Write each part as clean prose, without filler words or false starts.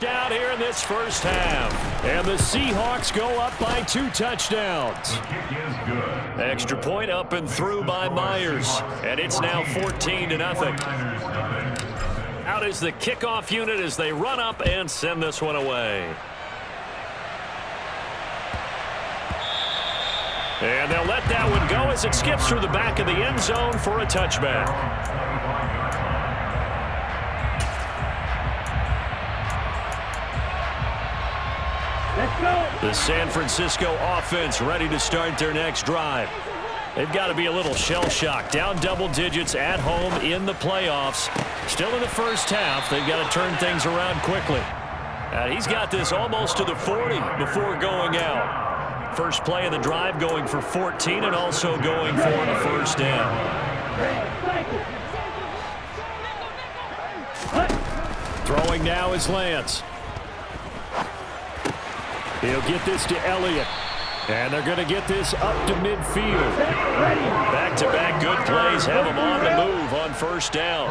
Down here in this first half. And the Seahawks go up by 2 touchdowns. Extra point up and through by Myers. And it's now 14-0. Out is the kickoff unit as they run up and send this one away. And they'll let that one go as it skips through the back of the end zone for a touchback. The San Francisco offense ready to start their next drive. They've got to be a little shell-shocked. Down double digits at home in the playoffs. Still in the first half. They've got to turn things around quickly. He's got this almost to the 40 before going out. First play of the drive going for 14 and also going for a first down. Throwing now is Lance. He'll get this to Elliott. And they're going to get this up to midfield. Back-to-back good plays have them on the move on first down.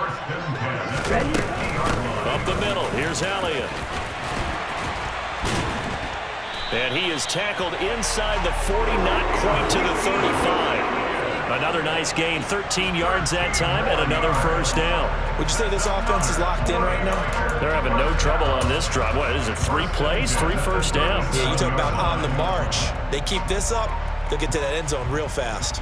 Up the middle, here's Elliott. And he is tackled inside the 40, not quite to the 35. Another nice gain, 13 yards that time, and another first down. Would you say this offense is locked in right now? They're having no trouble on this drive. What is it, 3 plays, 3 first downs? Yeah, you talk about on the march. They keep this up, they'll get to that end zone real fast.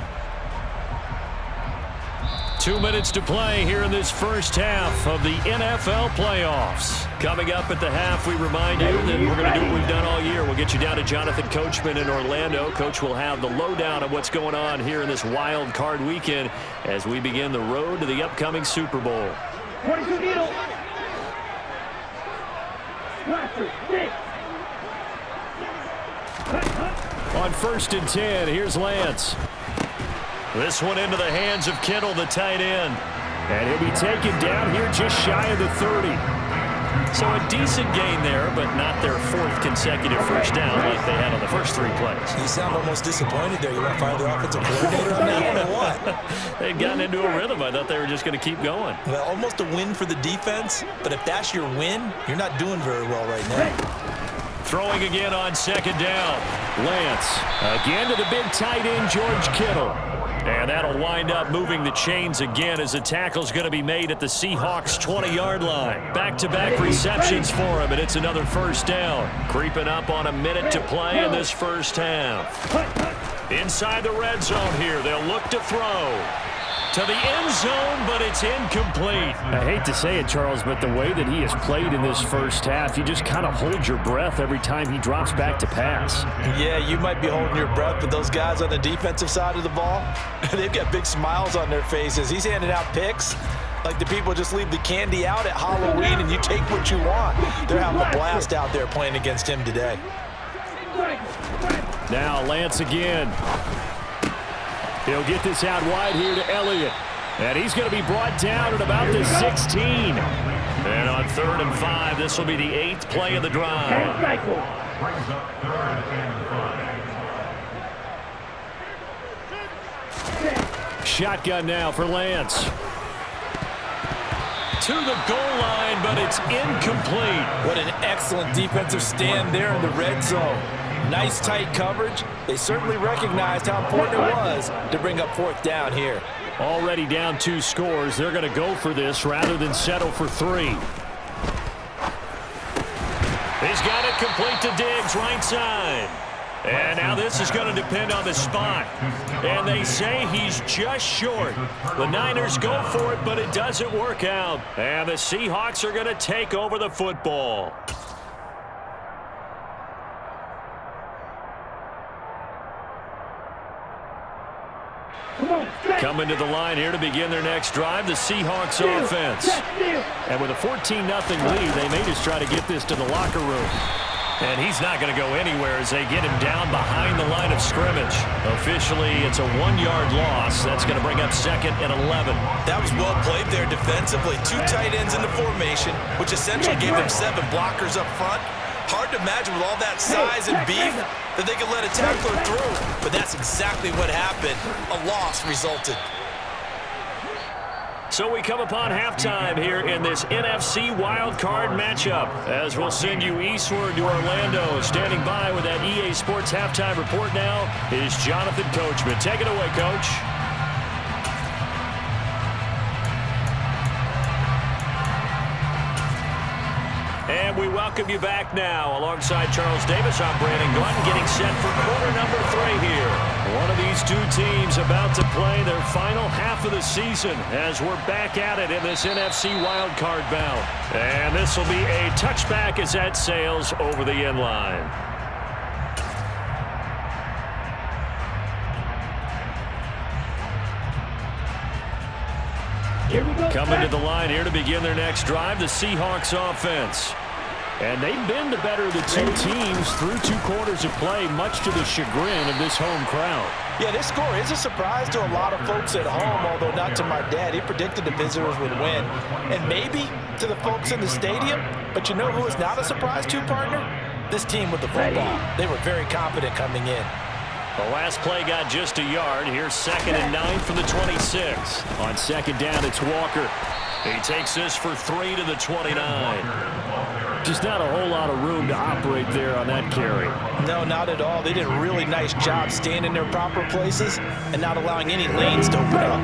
2 minutes to play here in this first half of the NFL playoffs. Coming up at the half, we remind you that we're going to do what we've done all year. We'll get you down to Jonathan Coachman in Orlando. Coach will have the lowdown of what's going on here in this wild card weekend as we begin the road to the upcoming Super Bowl. 42 needle. On 1st and 10, here's Lance. This one into the hands of Kittle, the tight end. And he'll be taken down here just shy of the 30. So a decent gain there, but not their 4th consecutive first down like they had on the first 3 plays. You sound almost disappointed there. You want to fire the offensive coordinator on that one or what? They'd gotten into a rhythm. I thought they were just going to keep going. Well, almost a win for the defense, but if that's your win, you're not doing very well right now. Throwing again on 2nd down. Lance again to the big tight end, George Kittle. And that'll wind up moving the chains again as the tackle's going to be made at the Seahawks' 20-yard line. Back-to-back receptions for him, and it's another first down. Creeping up on a minute to play in this first half. Inside the red zone here, they'll look to throw. To the end zone, but it's incomplete. I hate to say it, Charles, but the way that he has played in this first half, you just kind of hold your breath every time he drops back to pass. Yeah, you might be holding your breath, but those guys on the defensive side of the ball, they've got big smiles on their faces. He's handing out picks like the people just leave the candy out at Halloween and you take what you want. They're having a blast out there playing against him today. Now Lance again. He'll get this out wide here to Elliott. And he's going to be brought down at about the 16. And on 3rd and 5, this will be the 8th play of the drive. Shotgun now for Lance. To the goal line, but it's incomplete. What an excellent defensive stand there in the red zone. Nice tight coverage. They certainly recognized how important it was to bring up 4th down here. Already down 2 scores. They're going to go for this rather than settle for 3. He's got it complete to Diggs, right side. And now this is going to depend on the spot. And they say he's just short. The Niners go for it, but it doesn't work out. And the Seahawks are going to take over the football. Coming to the line here to begin their next drive, the Seahawks offense. And with a 14-0 lead, they may just try to get this to the locker room. And he's not going to go anywhere as they get him down behind the line of scrimmage. Officially, it's a 1-yard loss. That's going to bring up 2nd and 11. That was well played there defensively. 2 tight ends in the formation, which essentially gave them 7 blockers up front. Hard to imagine with all that size and beef that they could let a tackler through. But that's exactly what happened. A loss resulted. So we come upon halftime here in this NFC wildcard matchup as we'll send you eastward to Orlando. Standing by with that EA Sports halftime report now is Jonathan Coachman. Take it away, Coach. And we welcome you back now. Alongside Charles Davis, I'm Brandon Glenn, getting set for quarter number 3 here. One of these two teams about to play their final half of the season as we're back at it in this NFC wildcard bout. And this will be a touchback as that sails over the end line. Coming to the line here to begin their next drive, the Seahawks offense. And they've been the better of the two teams through 2 quarters of play, much to the chagrin of this home crowd. Yeah, this score is a surprise to a lot of folks at home, although not to my dad. He predicted the visitors would win. And maybe to the folks in the stadium, but you know who is not a surprise to, partner? This team with the football. They were very confident coming in. The last play got just a yard. Here's 2nd and 9 from the 26. On second down, it's Walker. He takes this for 3 to the 29. Just not a whole lot of room to operate there on that carry. No, not at all. They did a really nice job staying in their proper places and not allowing any lanes to open up.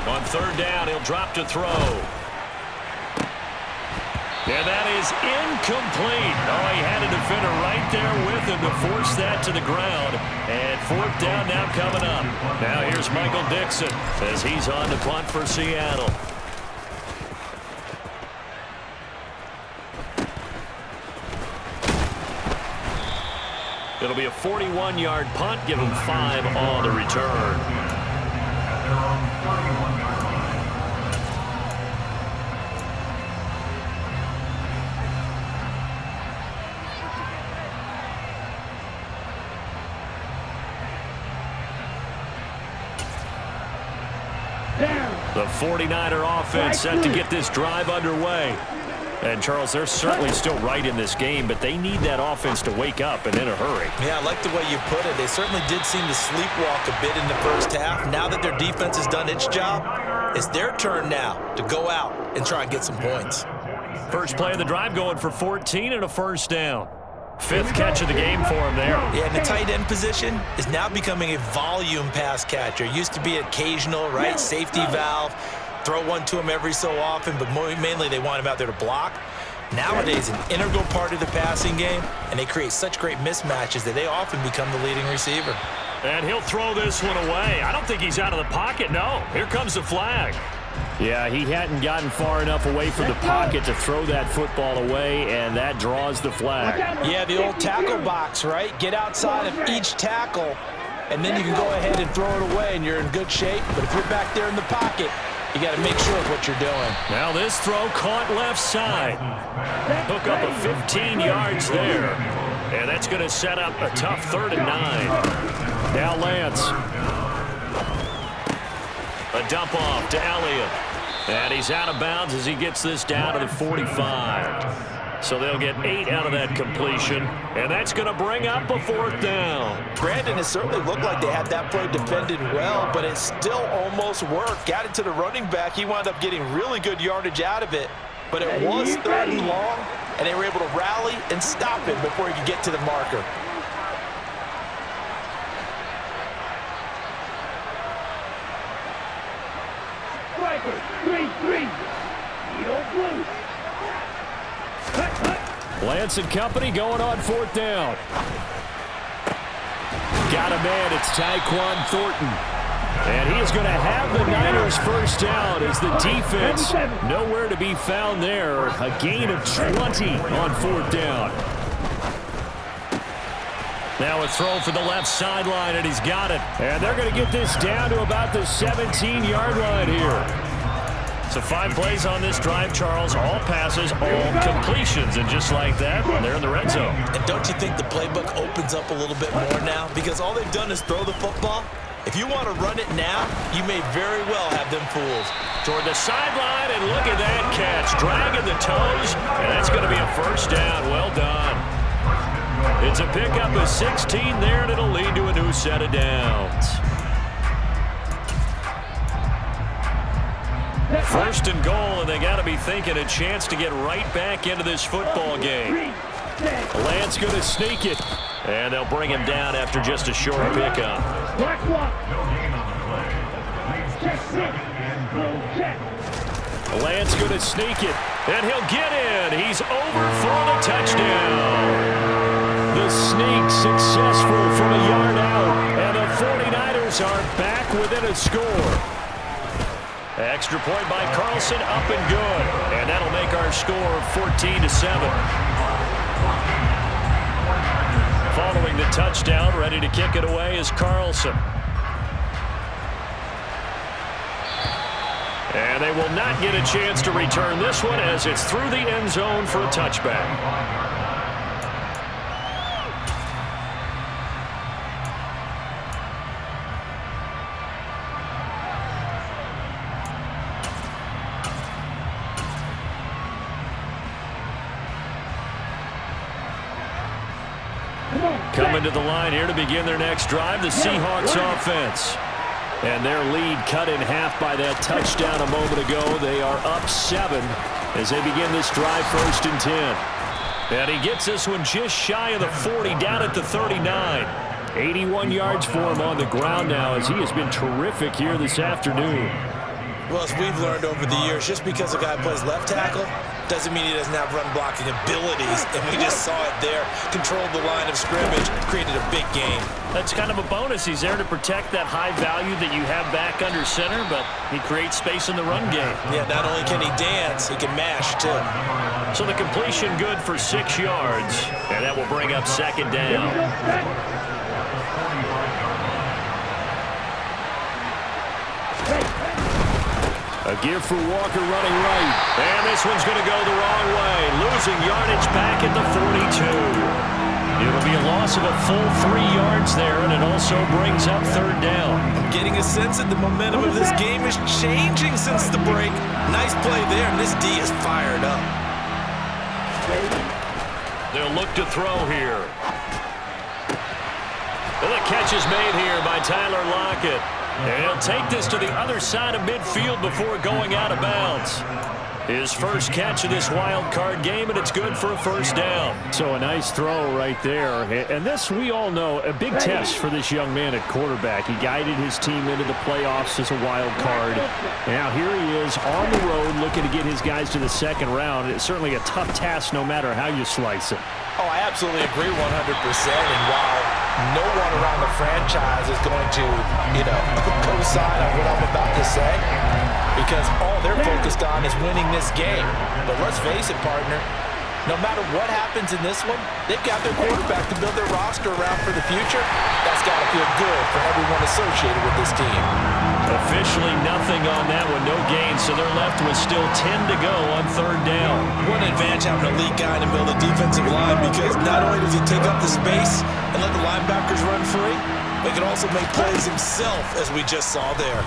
On 3rd down, he'll drop to throw. And that is incomplete. Oh, he had a defender right there with him to force that to the ground. And 4th down now coming up. Now here's Michael Dixon as he's on to punt for Seattle. It'll be a 41-yard punt. Give him 5 on the return. The 49er offense set to get this drive underway. And, Charles, they're certainly still right in this game, but they need that offense to wake up and in a hurry. Yeah, I like the way you put it. They certainly did seem to sleepwalk a bit in the first half. Now that their defense has done its job, it's their turn now to go out and try and get some points. First play of the drive going for 14 and a 1st down. 5th catch of the game for him there. Yeah, and the tight end position is now becoming a volume pass catcher. Used to be occasional, right? Safety valve. Throw one to him every so often, but mainly they want him out there to block. Nowadays, an integral part of the passing game, and they create such great mismatches that they often become the leading receiver. And he'll throw this one away. I don't think he's out of the pocket, no. Here comes the flag. Yeah, he hadn't gotten far enough away from the pocket to throw that football away, and that draws the flag. Yeah, the old tackle box, right? Get outside of each tackle, and then you can go ahead and throw it away, and you're in good shape. But if you're back there in the pocket, you got to make sure of what you're doing. Now this throw caught left side. Hook up a 15 yards there. And that's going to set up a tough 3rd and 9. Now Lance. A dump off to Elliott. And he's out of bounds as he gets this down to the 45. So they'll get 8 out of that completion. And that's going to bring up a 4th down. Brandon, it certainly looked like they had that play defended well, but it still almost worked. Got it to the running back. He wound up getting really good yardage out of it. But it was 3rd and long, and they were able to rally and stop him before he could get to the marker. Lance and company going on 4th down. Got a man. It's Tyquan Thornton. And he is going to have the Niners' 1st down as the defense nowhere to be found there. A gain of 20 on 4th down. Now a throw for the left sideline, and he's got it. And they're going to get this down to about the 17-yard line here. So 5 plays on this drive, Charles. All passes, all completions. And just like that, they're in the red zone. And don't you think the playbook opens up a little bit more now? Because all they've done is throw the football, If you want to run it now, you may very well have them fooled. Toward the sideline, and look at that catch. Dragging the toes, and that's going to be a first down. Well done. It's a pickup of 16 there, and it'll lead to a new set of downs. First and goal, and they got to be thinking a chance to get right back into this football game. Lance going to sneak it, and they'll bring him down after just a short pickup. Lance going to sneak it, and he'll get in. He's over for the touchdown. The sneak successful from a yard out, and the 49ers are back within a score. Extra point by Carlson, up and good. And that'll make our score 14-7. Following the touchdown, ready to kick it away is Carlson. And they will not get a chance to return this one as it's through the end zone for a touchback. Coming to the line here to begin their next drive, the Seahawks offense. And their lead cut in half by that touchdown a moment ago. They are up 7 as they begin this drive, 1st and 10. And he gets this one just shy of the 40, down at the 39. 81 yards for him on the ground now as he has been terrific here this afternoon. Well, as we've learned over the years, just because a guy plays left tackle doesn't mean he doesn't have run-blocking abilities, and we just saw it there. Controlled the line of scrimmage, created a big gain. That's kind of a bonus. He's there to protect that high value that you have back under center, but he creates space in the run game. Yeah, not only can he dance, he can mash, too. So the completion good for 6 yards, and that will bring up 2nd down. A give for Walker running right. And this one's going to go the wrong way. Losing yardage back at the 42. It'll be a loss of a full 3 yards there, and it also brings up 3rd down. I'm getting a sense that the momentum of this game is changing since the break. Nice play there, and this D is fired up. They'll look to throw here. And the catch is made here by Tyler Lockett. And he'll take this to the other side of midfield before going out of bounds. His first catch of this wild card game, and it's good for a 1st down. So a nice throw right there. And this, we all know, a big test for this young man at quarterback. He guided his team into the playoffs as a wild card. Now here he is on the road looking to get his guys to the 2nd round. It's certainly a tough task no matter how you slice it. Oh, I absolutely agree 100%. And while no one around the franchise is going to, co-sign on what I'm about to say, because all they're focused on is winning this game. But let's face it, partner, no matter what happens in this one, they've got their quarterback to build their roster around for the future. That's got to feel good for everyone associated with this team. Officially nothing on that one, no gain, so they're left with still 10 to go on 3rd down. What an advantage having an elite guy to build a defensive line, because not only does he take up the space and let the linebackers run free, but he can also make plays himself, as we just saw there.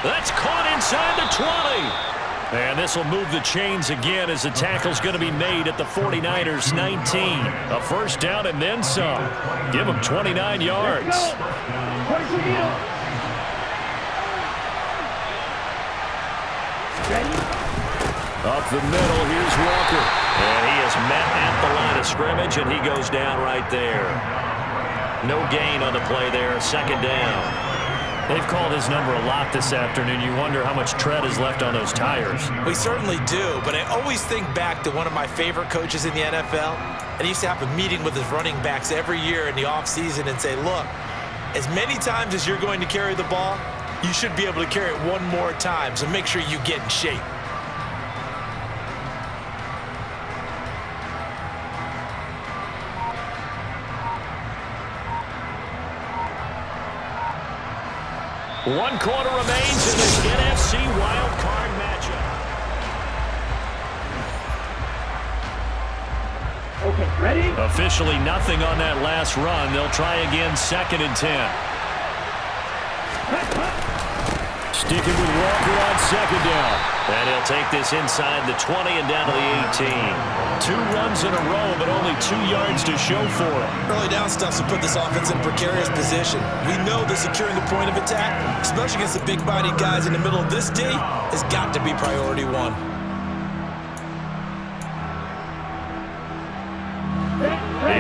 That's caught inside the 20. And this will move the chains again as the tackle's going to be made at the 49ers 19. A 1st down and then some. Give them 29 yards. Up the middle, here's Walker. And he is met at the line of scrimmage, and he goes down right there. No gain on the play there, 2nd down. They've called his number a lot this afternoon. You wonder how much tread is left on those tires. We certainly do, but I always think back to one of my favorite coaches in the NFL, and he used to have a meeting with his running backs every year in the offseason and say, look, as many times as you're going to carry the ball, you should be able to carry it one more time, so make sure you get in shape. One quarter remains in this NFC wild card matchup. Officially nothing on that last run. They'll try again, 2nd and 10. Sticking with Walker on 2nd down. And he'll take this inside the 20 and down to the 18. 2 runs in a row, but only 2 yards to show for it. Early down stuff to put this offense in a precarious position. We know that securing the point of attack, especially against the big-bodied guys in the middle of this D, has got to be priority 1.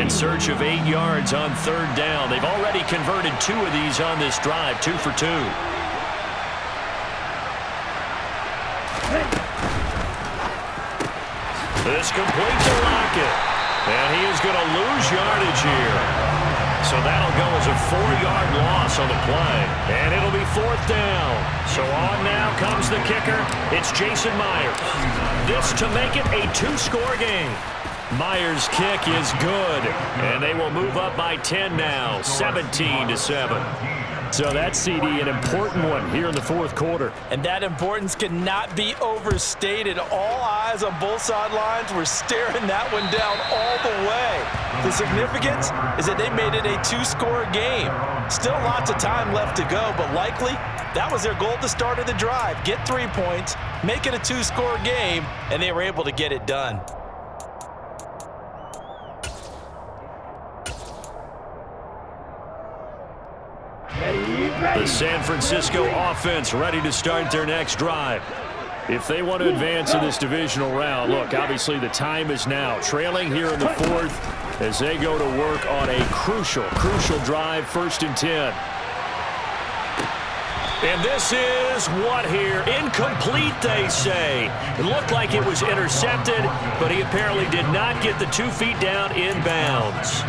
In search of 8 yards on 3rd down. They've already converted 2 of these on this drive, 2 for 2. This complete to Lockett. And he is going to lose yardage here. So that'll go as a 4-yard loss on the play. And it'll be 4th down. So on now comes the kicker. It's Jason Myers. This to make it a 2-score game. Myers' kick is good, and they will move up by 10 now, 17-7. So that CD, an important one here in the 4th quarter. And that importance cannot be overstated. All eyes on both sidelines were staring that one down all the way. The significance is that they made it a 2-score game. Still lots of time left to go, but likely that was their goal at the start of the drive. Get 3 points, make it a 2-score game, and they were able to get it done. The San Francisco offense ready to start their next drive. If they want to advance in this divisional round, look, obviously the time is now. Trailing here in the 4th as they go to work on a crucial drive, 1st and 10. And this is what here? Incomplete, they say. It looked like it was intercepted, but he apparently did not get the 2 feet down in bounds.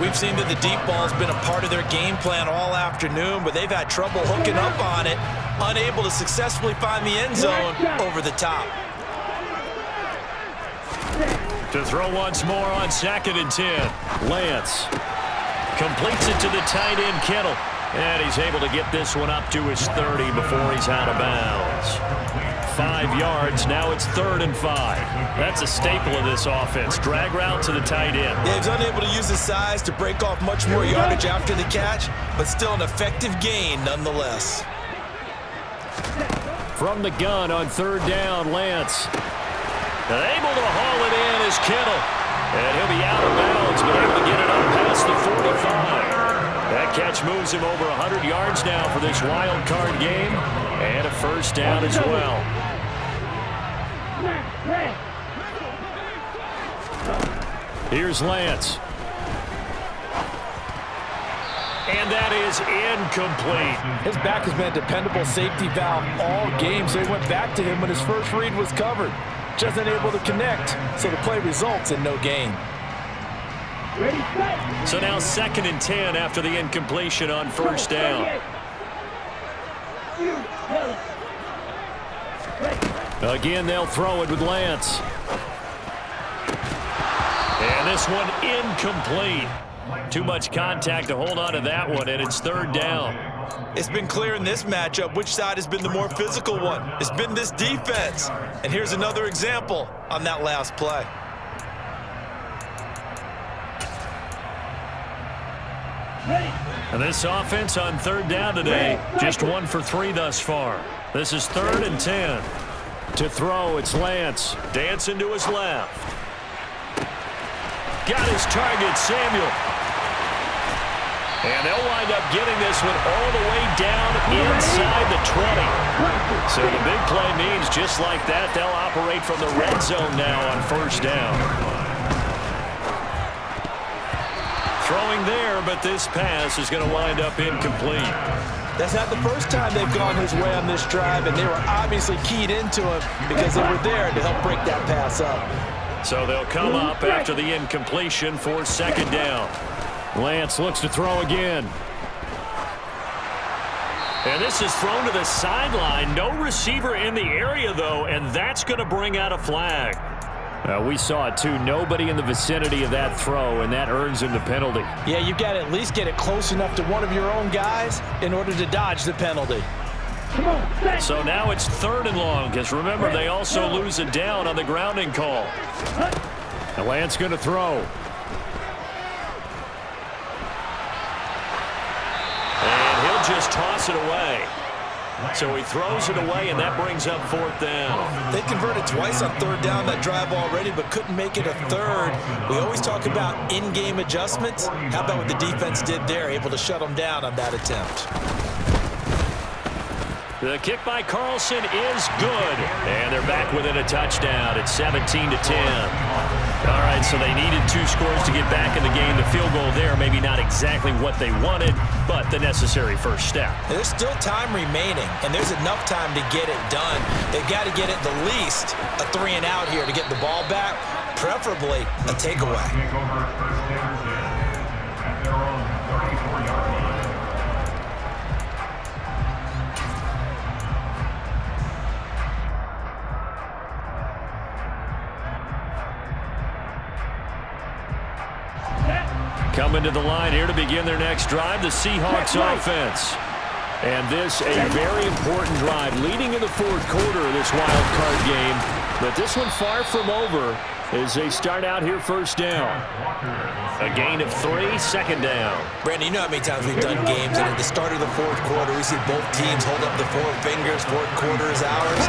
We've seen that the deep ball has been a part of their game plan all afternoon, but they've had trouble hooking up on it, unable to successfully find the end zone over the top. To throw once more on 2nd and 10. Lance completes it to the tight end, Kittle. And he's able to get this one up to his 30 before he's out of bounds. 5 yards, now it's 3rd and 5. That's a staple of this offense. Drag route to the tight end. Yeah, he's unable to use his size to break off much more yardage after the catch, but still an effective gain nonetheless. From the gun on 3rd down, Lance. And able to haul it in is Kittle. And he'll be out of bounds, but able to get it up past the 45. That catch moves him over 100 yards now for this wild card game. And a 1st down as well. Here's Lance. And that is incomplete. His back has been a dependable safety valve all game, so he went back to him when his first read was covered. Just unable to connect, so the play results in no gain. So now 2nd and 10 after the incompletion on 1st down. Again, they'll throw it with Lance. And this one incomplete. Too much contact to hold on to that one, and it's 3rd down. It's been clear in this matchup which side has been the more physical one. It's been this defense. And here's another example on that last play. And this offense on 3rd down today, just 1 for 3 thus far. This is 3rd and 10. To throw, it's Lance. Dancing to his left. Got his target, Samuel. And they'll wind up getting this one all the way down inside the 20. So the big play means just like that, they'll operate from the red zone now on 1st down. Throwing there, but this pass is going to wind up incomplete. That's not the first time they've gone his way on this drive, and they were obviously keyed into him because they were there to help break that pass up. So they'll come up after the incompletion for 2nd down. Lance looks to throw again. And this is thrown to the sideline. No receiver in the area, though, and that's going to bring out a flag. We saw it, too. Nobody in the vicinity of that throw, and that earns him the penalty. Yeah, you've got to at least get it close enough to one of your own guys in order to dodge the penalty. So now it's 3rd and long, because remember, they also lose it down on the grounding call. And Lance going to throw. throws it away. So he throws it away, and that brings up 4th down. They converted twice on 3rd down that drive already, but couldn't make it a 3rd. We always talk about in-game adjustments. How about what the defense did there, able to shut them down on that attempt? The kick by Carlson is good, and they're back within a touchdown. It's 17-10. All right, so they needed 2 scores to get back in the game. The field goal there, maybe not exactly what they wanted, but the necessary first step. There's still time remaining, and there's enough time to get it done. They've got to get at the least a 3-and-out here to get the ball back, preferably a takeaway. Coming to the line here to begin their next drive, the Seahawks offense. And this a very important drive leading in the 4th quarter of this wild card game. But this one far from over as they start out here 1st down. A gain of 3, 2nd down. Brandon, you know how many times we've done games, and at the start of the 4th quarter, we see both teams hold up the 4 fingers, 4th quarter is ours.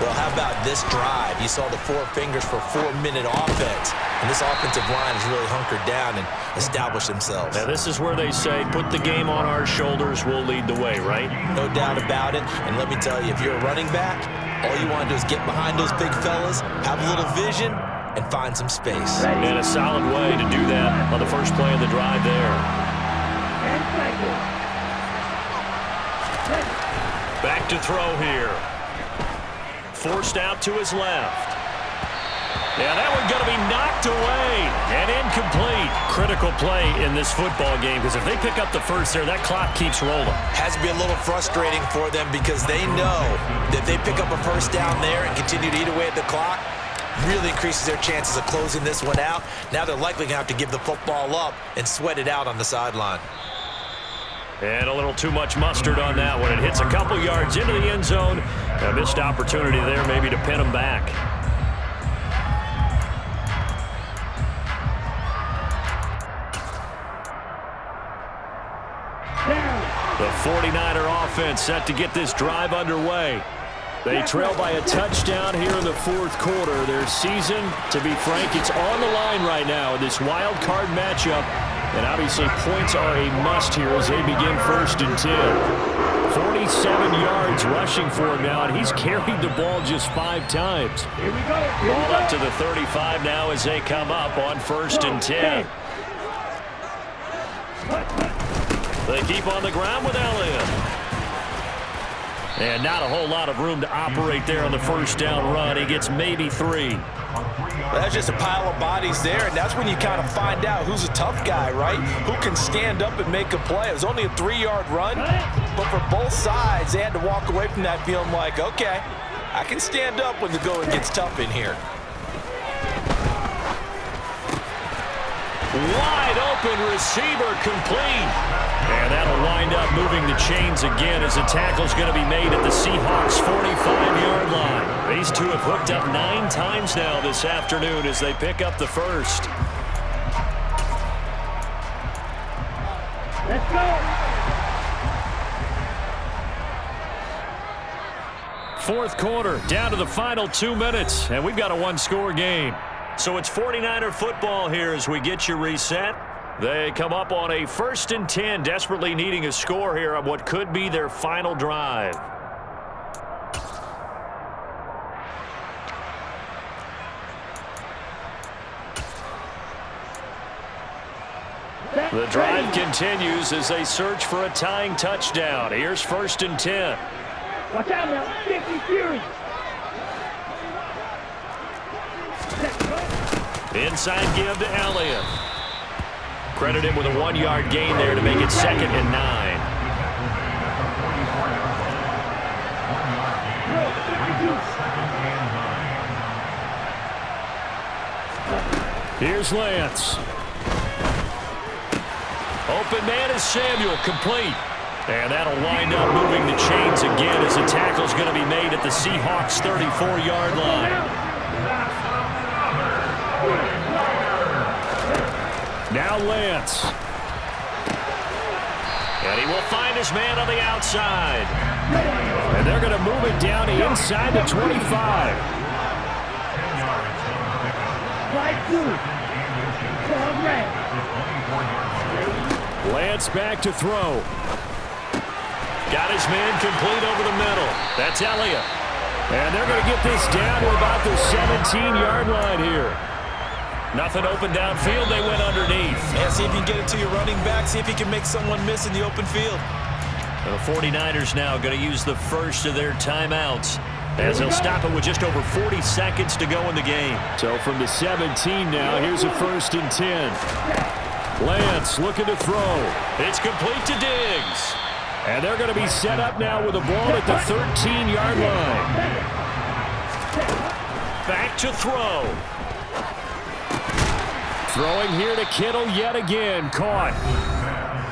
Well, how about this drive? You saw the 4 fingers for 4-minute offense, and this offensive line has really hunkered down and established themselves. Now, this is where they say, put the game on our shoulders, we'll lead the way, right? No doubt about it, and let me tell you, if you're a running back, all you want to do is get behind those big fellas, have a little vision, and find some space. And a solid way to do that on the first play of the drive there. Back to throw here. Forced out to his left. Yeah, that one's going to be knocked away and incomplete. Critical play in this football game because if they pick up the first there, that clock keeps rolling. Has to be a little frustrating for them because they know that if they pick up a first down there and continue to eat away at the clock, really increases their chances of closing this one out. Now they're likely going to have to give the football up and sweat it out on the sideline. And a little too much mustard on that one. It hits a couple yards into the end zone. A missed opportunity there maybe to pin them back. The 49er offense set to get this drive underway. They trail by a touchdown here in the 4th quarter. Their season, to be frank, it's on the line right now in this wild card matchup. And obviously points are a must here as they begin 1st and 10. 47 yards rushing for him now, and he's carried the ball just 5 times. Here we go. Ball up to the 35 now as they come up on 1st and 10. They keep on the ground with Elliott. And not a whole lot of room to operate there on the first down run. He gets maybe 3. Well, that's just a pile of bodies there, and that's when you kind of find out who's a tough guy, right? Who can stand up and make a play. It was only a 3-yard run, but for both sides, they had to walk away from that feeling like, okay, I can stand up when the going gets tough in here. Wide open receiver complete. And that'll wind up moving the chains again as the tackle's going to be made at the Seahawks' 45-yard line. These two have hooked up 9 times now this afternoon as they pick up the first. Let's go. 4th quarter, down to the final 2 minutes, and we've got a 1-score game. So it's 49er football here as we get you reset. They come up on a 1st and 10, desperately needing a score here on what could be their final drive. The drive continues as they search for a tying touchdown. Here's 1st and 10. Watch out now. 50 Fury. Inside give to Elliott. Credit him with a 1-yard gain there to make it 2nd and 9. Here's Lance. Open man is Samuel, complete. And that'll wind up moving the chains again as the tackle's going to be made at the Seahawks' 34-yard line. Now Lance. And he will find his man on the outside. And they're going to move it down to inside the 25. Lance back to throw. Got his man complete over the middle. That's Elliott. And they're going to get this down to about the 17-yard line here. Nothing open downfield. They went underneath. Yeah, see if you can get it to your running back. See if you can make someone miss in the open field. The 49ers now going to use the first of their timeouts as they'll stop it with just over 40 seconds to go in the game. So from the 17 now, here's a 1st and 10. Lance looking to throw. It's complete to Diggs. And they're going to be set up now with the ball at the 13-yard line. Back to throw. Throwing here to Kittle yet again. Caught.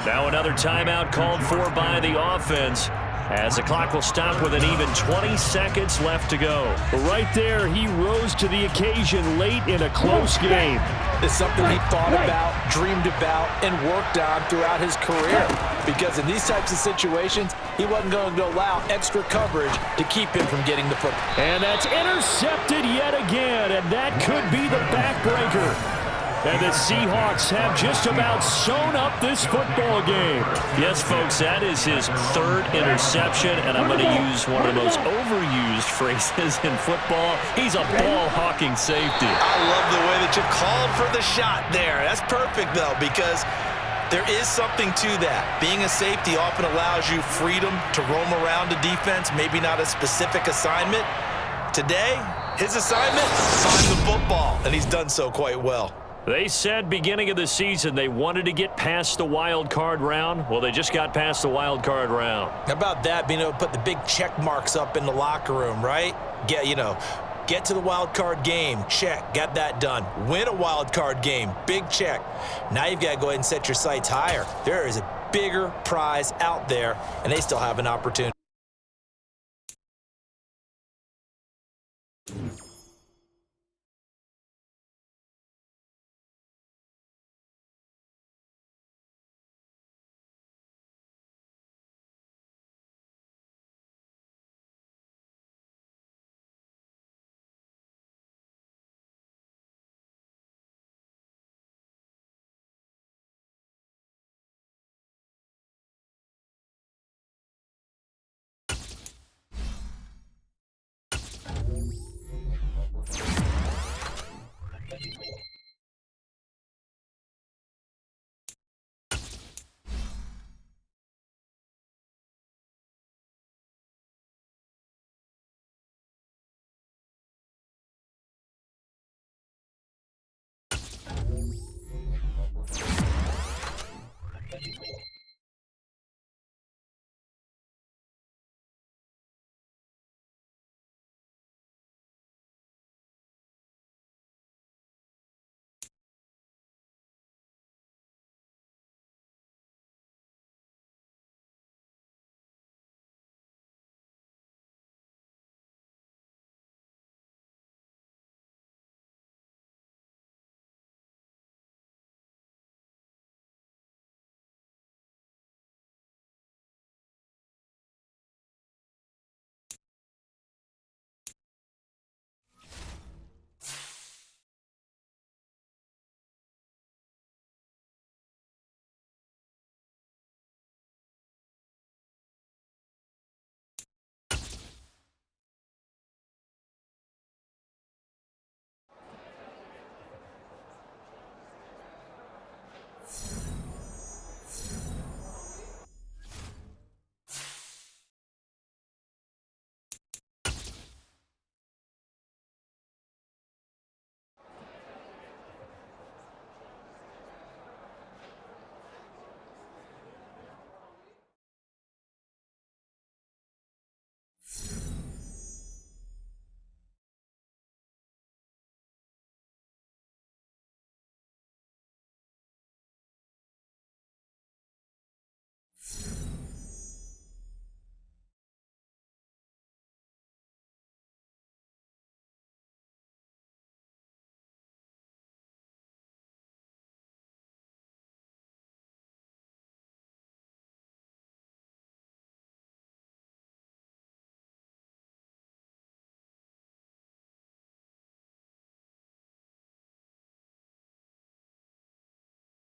Now another timeout called for by the offense as the clock will stop with an even 20 seconds left to go. Right there, he rose to the occasion late in a close game. It's something he thought about, dreamed about, and worked on throughout his career. Because in these types of situations, he wasn't going to allow extra coverage to keep him from getting the football. And that's intercepted yet again, and that could be the backbreaker. And the Seahawks have just about sewn up this football game. Yes, folks, that is his 3rd interception, and I'm going to use one of the most overused phrases in football. He's a ball-hawking safety. I love the way that you called for the shot there. That's perfect, though, because there is something to that. Being a safety often allows you freedom to roam around the defense, maybe not a specific assignment. Today, his assignment, find the football, and he's done so quite well. They said beginning of the season they wanted to get past the wild card round. Well, they just got past the wild card round. How about that, being able to put the big check marks up in the locker room, right? Get to the wild card game, check, got that done. Win a wild card game, big check. Now you've got to go ahead and set your sights higher. There is a bigger prize out there, and they still have an opportunity.